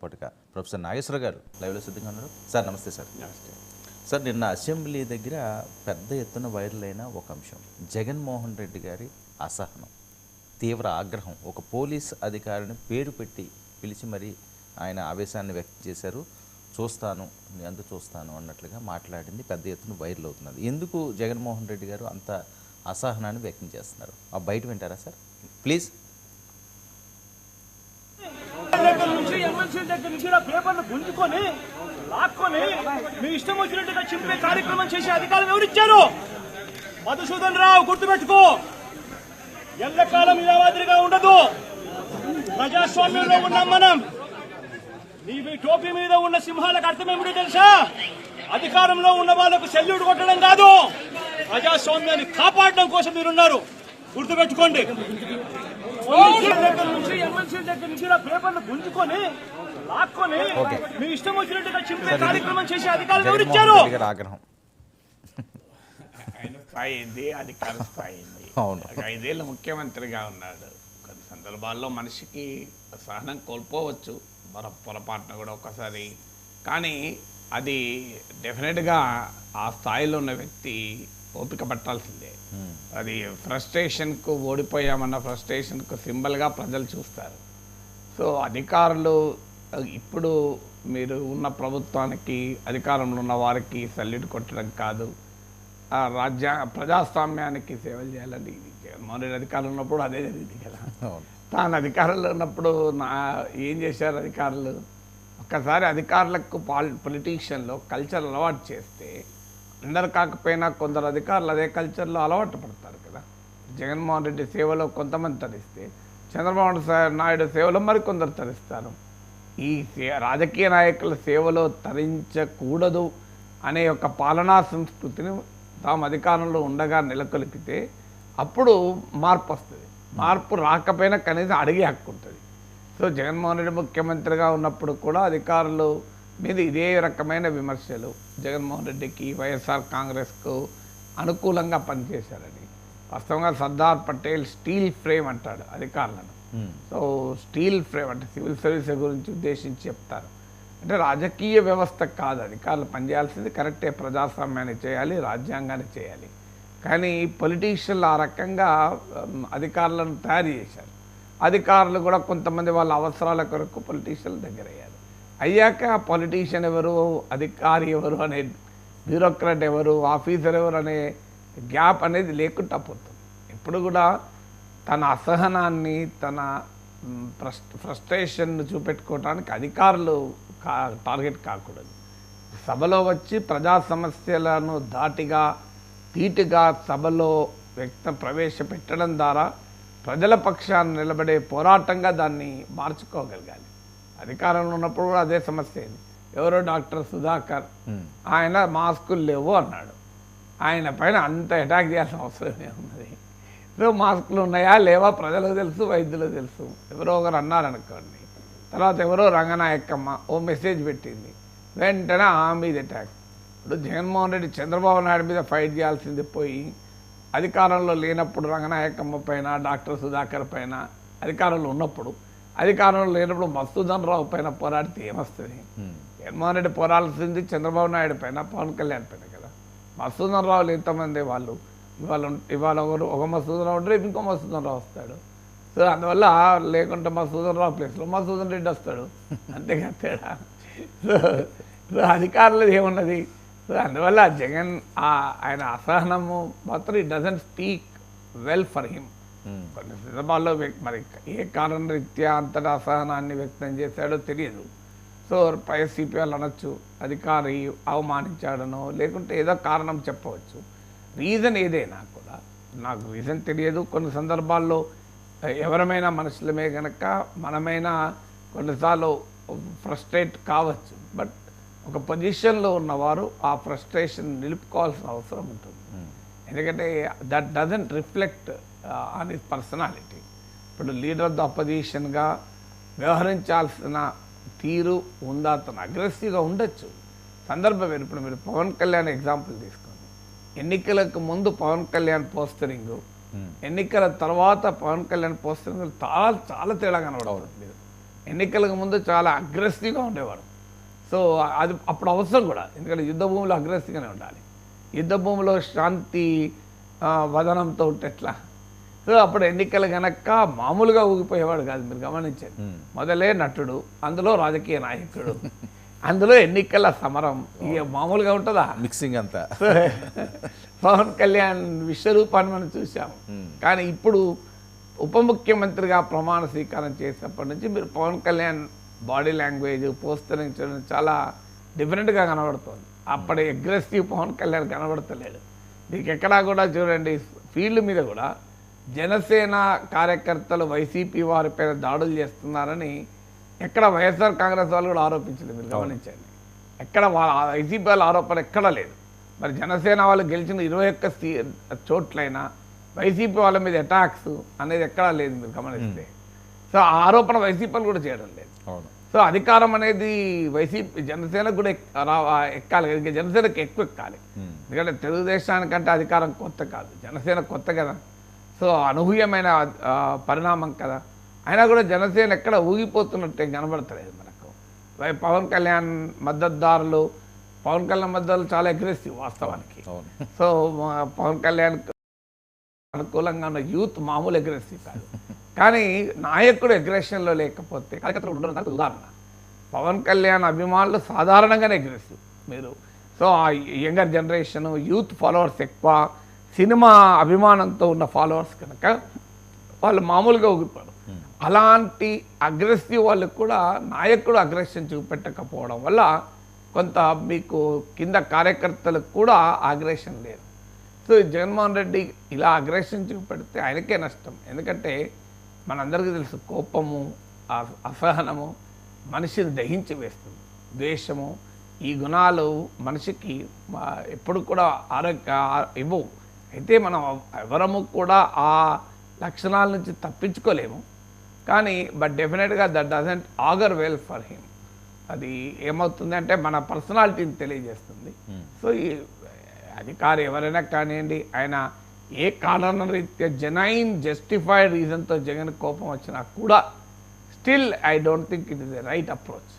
పాటుగా ప్రొఫెసర్ నాగేశ్వర గారు లైవ్లో సిద్ధంగా ఉన్నారు. సార్ నమస్తే సార్. నమస్తే. సార్ నిన్న అసెంబ్లీ దగ్గర పెద్ద ఎత్తున వైరల్ అయిన ఒక అంశం జగన్మోహన్ రెడ్డి గారి అసహనం, తీవ్ర ఆగ్రహం. ఒక పోలీస్ అధికారిని పేరు పెట్టి పిలిచి మరీ ఆయన ఆవేశాన్ని వ్యక్తం చేశారు. చూస్తాను ఎంత చూస్తాను అన్నట్లుగా మాట్లాడింది పెద్ద ఎత్తున వైరల్ అవుతున్నది. ఎందుకు జగన్మోహన్ రెడ్డి గారు అంత అసహనాన్ని వ్యక్తం చేస్తున్నారు? ఆ బయట వింటారా సార్ ప్లీజ్? ఎమ్మెల్సీ దగ్గర నుంచి పేపర్లు గుంజుకొని లాక్కొని మీ ఇష్టం వచ్చినట్టుగా చింపే కార్యక్రమం చేసే అధికారం ఎవరిచ్చారు? మధుసూదన్ రావు, గుర్తుపెట్టుకో. ఎల్లకాలం ఇలా మాదిరిగా ఉండదు. ప్రజాస్వామ్యంలో ఉన్నాం మనం. నీవి టోపీ మీద ఉన్న సింహాలకు అర్థం ఏమిటో తెలుసా? అధికారంలో ఉన్న వాళ్ళకు సెల్యూట్ కొట్టడం కాదు, ప్రజాస్వామ్యాన్ని కాపాడడం కోసం మీరున్నారు. గుర్తుపెట్టుకోండి. ఎమ్మెల్సీ దగ్గర నుంచి పేపర్లు గుంజుకొని లాక్కొని మీ ఇష్టం వచ్చినట్టుగా చింపే కార్యక్రమం చేసే అధికారం ఎవరిచ్చారు? ఆగ్రహం ఆయన స్థాయి ఏంది, అధికార స్థాయి ఏంది? 5 ఏళ్ళు ముఖ్యమంత్రిగా ఉన్నాడు. కొన్ని సందర్భాల్లో మనిషికి సహనం కోల్పోవచ్చు, పొరపాటున కూడా ఒకసారి. కానీ అది డెఫినెట్గా ఆ స్థాయిలో ఉన్న వ్యక్తి ఓపిక పట్టాల్సిందే. అది ఫ్రస్ట్రేషన్కు, ఓడిపోయామన్న ఫ్రస్ట్రేషన్కు సింబల్గా ప్రజలు చూస్తారు. సో అధికారులు ఇప్పుడు మీరు ఉన్న ప్రభుత్వానికి, అధికారంలో ఉన్న వారికి సల్యూట్ కొట్టడం కాదు, ప్రజాస్వామ్యానికి సేవలు చేయాలని. జగన్మోహన్ రెడ్డి అధికారంలో ఉన్నప్పుడు అదే జరిగింది కదా. తాను అధికారంలో ఉన్నప్పుడు ఏం చేశారు అధికారులు? ఒక్కసారి అధికారులకు పొలిటీషియన్లో కల్చర్ అలవాటు చేస్తే అందరు కాకపోయినా కొందరు అధికారులు అదే కల్చర్లో అలవాటు పడతారు కదా. జగన్మోహన్ రెడ్డి సేవలో కొంతమంది తరిస్తే, చంద్రబాబు నాయుడు సేవలో మరికొందరు తరిస్తారు. ఈ రాజకీయ నాయకుల సేవలో తరించకూడదు అనే ఒక పాలనా సంస్కృతిని తాము అధికారంలో ఉండగా నెలకొల్పితే అప్పుడు మార్పు వస్తుంది. మార్పు రాకపోయినా కనీసం అడిగే హక్కు ఉంటుంది. సో జగన్మోహన్ రెడ్డి ముఖ్యమంత్రిగా ఉన్నప్పుడు కూడా అధికారులు మీద ఇదే రకమైన విమర్శలు, జగన్మోహన్ రెడ్డికి, వైఎస్ఆర్ కాంగ్రెస్కు అనుకూలంగా పనిచేశారని. వాస్తవంగా సర్దార్ పటేల్ స్టీల్ ఫ్రేమ్ అంటాడు అధికారులను. సో స్టీల్ ఫ్రేమ్ అంటే సివిల్ సర్వీస్ గురించి ఉద్దేశించి చెప్తారు. అంటే రాజకీయ వ్యవస్థ కాదు అధికారులు పనిచేయాల్సింది. కరెక్టే, ప్రజాస్వామ్యాన్ని చేయాలి, రాజ్యాంగాన్ని చేయాలి. కానీ పొలిటీషియన్లు ఆ రకంగా అధికారులను తయారు చేశారు. అధికారులు కూడా కొంతమంది వాళ్ళ అవసరాల కొరకు పొలిటీషియన్ల దగ్గర అయ్యాక పొలిటీషియన్ ఎవరు, అధికారి ఎవరు అనే, బ్యూరోక్రాట్ ఎవరు, ఆఫీసర్ ఎవరు అనే గ్యాప్ అనేది లేకుండా పోతుంది. ఎప్పుడు కూడా తన అసహనాన్ని, తన ఫ్రస్ట్రేషన్ను చూపెట్టుకోవడానికి అధికారులు టార్గెట్ కాకూడదు. సభలో వచ్చి ప్రజా సమస్యలను ధీటుగా సభలో ప్రవేశపెట్టడం ద్వారా ప్రజల పక్షాన్ని నిలబడే పోరాటంగా దాన్ని మార్చుకోగలగాలి. అధికారంలో ఉన్నప్పుడు కూడా అదే సమస్య అయింది. ఎవరో డాక్టర్ సుధాకర్, ఆయన మాస్కులు లేవు అన్నాడు. ఆయన పైన అంత అటాక్ చేయాల్సిన అవసరమే ఉన్నది. సో మాస్కులు ఉన్నాయా లేవా ప్రజలకు తెలుసు, వైద్యులకు తెలుసు. ఎవరో ఒకరు అన్నారనుకోండి, తర్వాత ఎవరో రంగనాయకమ్మ ఓ మెసేజ్ పెట్టింది, వెంటనే ఆ మీద అటాక్. ఇప్పుడు జగన్మోహన్ రెడ్డి చంద్రబాబు నాయుడు మీద ఫైట్ చేయాల్సింది పోయి అధికారంలో లేనప్పుడు రంగనాయకమ్మ పైన, డాక్టర్ సుధాకర్ పైన, అధికారంలో ఉన్నప్పుడు, అధికారంలో లేనప్పుడు మధుసూదన్ రావు పైన పోరాడితే ఏమొస్తుంది? జగన్మోహన్ రెడ్డి పోరాడాల్సింది చంద్రబాబు నాయుడు పైన, పవన్ కళ్యాణ్ పైన కదా. మధుసూదన్ రావులు ఎంతమంది వాళ్ళు ఇవాళ ఒక మధుసూదన్ రావు ఉంటే ఇంకో మధుసూదన్ రావు వస్తాడు. సో అందువల్ల లేకుంటే మధుసూదన్ రావు ప్లేస్లో మధుసూదన్ రెడ్డి వస్తాడు, అంతేగా తేడా. సో అధికారులు ఏమున్నది? సో అందువల్ల జగన్ ఆయన అసహనము మాత్రం it doesn't speak well for him. కొన్ని సందర్భాల్లో మరి ఏ కారణం రీత్యా అంతటా అసహనాన్ని వ్యక్తం చేశాడో తెలియదు. సో సిపిఎల్ అనొచ్చు, అధికారి అవమానించాడనో, లేకుంటే ఏదో కారణం చెప్పవచ్చు. రీజన్ ఏదైనా కూడా నాకు రీజన్ తెలియదు. కొన్ని సందర్భాల్లో ఎవరమైనా మనుషులమే కనుక మనమైనా కొన్నిసార్లు ఫ్రస్ట్రేట్ కావచ్చు. బట్ ఒక పొజిషన్లో ఉన్నవారు ఆ ఫ్రస్ట్రేషన్ నిలుపుకోవాల్సిన అవసరం ఉంటుంది. ఎందుకంటే that doesn't reflect on his personality. ఇప్పుడు లీడర్ ఆఫ్ ద అపోజిషన్గా వ్యవహరించాల్సిన తీరు ఉందా? అతను అగ్రెసివ్గా ఉండొచ్చు, సందర్భం వేరు. ఇప్పుడు మీరు పవన్ కళ్యాణ్ ఎగ్జాంపుల్ తీసుకోండి. ఎన్నికలకు ముందు పవన్ కళ్యాణ్ పోస్టరింగు, ఎన్నికల తర్వాత పవన్ కళ్యాణ్ పోస్టరింగ్ చాలా తేడా కనబడుతుంది. ఎన్నికలకు ముందు చాలా అగ్రెసివ్గా ఉండేవాడు. సో అది అప్పుడు అవసరం కూడా, ఎందుకంటే యుద్ధ భూమిలో అగ్రెసివ్గానే ఉండాలి. యుద్ధ భూమిలో శాంతి వదనంతో ఉంటే ఎట్లా? సో అప్పుడు ఎన్నికలు గనక మామూలుగా ఊగిపోయేవాడు కాదు. మీరు గమనించండి, మొదలే నటుడు, అందులో రాజకీయ నాయకుడు, అందులో ఎన్నికల సమరం, ఇక మామూలుగా ఉంటుందా? మిక్సింగ్ అంతా. పవన్ కళ్యాణ్ విశ్వరూపాన్ని మనం చూసాము. కానీ ఇప్పుడు ఉప ముఖ్యమంత్రిగా ప్రమాణ స్వీకారం చేసినప్పటి నుంచి మీరు పవన్ కళ్యాణ్ బాడీ లాంగ్వేజ్, పోస్టరింగ్ చాలా డిఫరెంట్గా కనబడుతుంది. అప్పటి అగ్రెసివ్ పవన్ కళ్యాణ్ కనబడతలేడు. మీకు ఎక్కడా కూడా చూడండి, ఫీల్డ్ మీద కూడా జనసేన కార్యకర్తలు వైసీపీ వారిపైన దాడులు చేస్తున్నారని ఎక్కడ వైఎస్ఆర్ కాంగ్రెస్ వాళ్ళు కూడా ఆరోపించలేదు. మీరు గమనించండి, ఎక్కడ వైసీపీ వాళ్ళ ఆరోపణ ఎక్కడా లేదు. మరి జనసేన వాళ్ళు గెలిచిన 21 చోట్లైనా వైసీపీ వాళ్ళ మీద అటాక్స్ అనేది ఎక్కడా లేదు. మీరు గమనిస్తే సో ఆ ఆరోపణ వైసీపీ వాళ్ళు కూడా చేయడం లేదు. సో అధికారం అనేది వైసీపీ జనసేనకు కూడా ఎక్కాలి, ఇంకా జనసేనకు ఎక్కువ ఎక్కాలి. ఎందుకంటే తెలుగుదేశానికంటే అధికారం కొత్త కాదు, జనసేన కొత్త కదా. సో అనూహ్యమైన పరిణామం కదా. అయినా కూడా జనసేన ఎక్కడ ఊగిపోతున్నట్టే కనబడతలేదు మనకు. పవన్ కళ్యాణ్ మద్దతుదారులు, పవన్ కళ్యాణ్ మద్దతులు చాలా అగ్రెసివ్ వాస్తవానికి. సో పవన్ కళ్యాణ్ అనుకూలంగా ఉన్న యూత్ మామూలు అగ్రెసివ్ కాదు. కానీ నాయకుడు అగ్రెషన్లో లేకపోతే కార్యకర్తలు ఉండడం దానికి ఉదాహరణ. పవన్ కళ్యాణ్ అభిమానులు సాధారణంగానే అగ్రెసివ్. మీరు సో ఆ యంగర్ జనరేషన్, యూత్ ఫాలోవర్స్ ఎక్కువ, సినిమా అభిమానంతో ఉన్న ఫాలోవర్స్ కనుక వాళ్ళు మామూలుగా ఊగిపోరు. అలాంటి అగ్రెసివ్ వాళ్ళకు కూడా నాయకుడు అగ్రెషన్ చూపెట్టకపోవడం వల్ల కొంత మీకు కింద కార్యకర్తలకు కూడా అగ్రెషన్ లేదు. సో జగన్మోహన్ రెడ్డి ఇలా అగ్రెషన్ చూపెడితే ఆయనకే నష్టం. ఎందుకంటే మనందరికీ తెలుసు, కోపము, అసహనము మనిషిని దహించి వేస్తుంది. ద్వేషము, ఈ గుణాలు మనిషికి ఎప్పుడు కూడా ఇవ్వవు. అయితే మనం ఎవరము కూడా ఆ లక్షణాల నుంచి తప్పించుకోలేము. కానీ బట్ డెఫినెట్గా that doesn't augur well for him. అది ఏమవుతుంది అంటే మన పర్సనాలిటీని తెలియజేస్తుంది. సో ఈ అధికారి ఎవరైనా కానివ్వండి, ఆయన ఏ కారణ రీత్యా జెన్యూన్ జస్టిఫైడ్ రీజన్తో జగన్ కోపం వచ్చినా కూడా still I don't think it is a right approach.